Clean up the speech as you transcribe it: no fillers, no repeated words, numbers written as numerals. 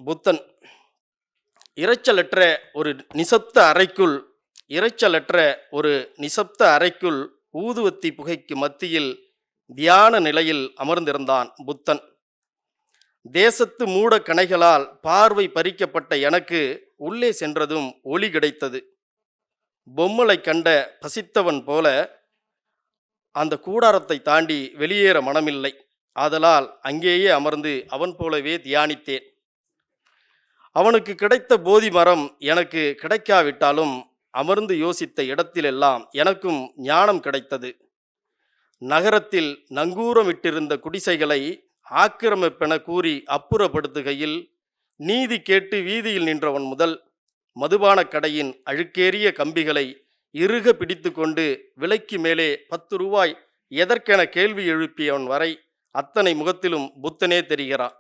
புத்தன் இரைச்சலற்ற ஒரு நிசப்த அறைக்குள் இரைச்சலற்ற ஒரு நிசப்த அறைக்குள் ஊதுவத்தி புகைக்கு மத்தியில் தியான நிலையில் அமர்ந்திருந்தான் புத்தன். தேசத்து மூட கணைகளால் பார்வை பறிக்கப்பட்ட எனக்கு உள்ளே சென்றதும் ஒளி கிடைத்தது. பொம்மலை கண்ட பசித்தவன் போல அந்த கூடாரத்தை தாண்டி வெளியேற மனமில்லை. ஆதலால் அங்கேயே அமர்ந்து அவன் போலவே தியானித்தேன். அவனுக்கு கிடைத்த போதி மரம் எனக்கு கிடைக்காவிட்டாலும் அமர்ந்து யோசித்த இடத்திலெல்லாம் எனக்கும் ஞானம் கிடைத்தது. நகரத்தில் நங்கூரமிட்டிருந்த குடிசைகளை ஆக்கிரமிப்பென கூறி அப்புறப்படுத்துகையில் நீதி கேட்டு வீதியில் நின்றவன் முதல் மதுபான கடையின் அழுக்கேறிய கம்பிகளை இறுக பிடித்து கொண்டு விலைக்கு மேலே 10 ரூபாய் எதற்கென கேள்வி எழுப்பியவன் வரை அத்தனை முகத்திலும் புத்தனே தெரிகிறான்.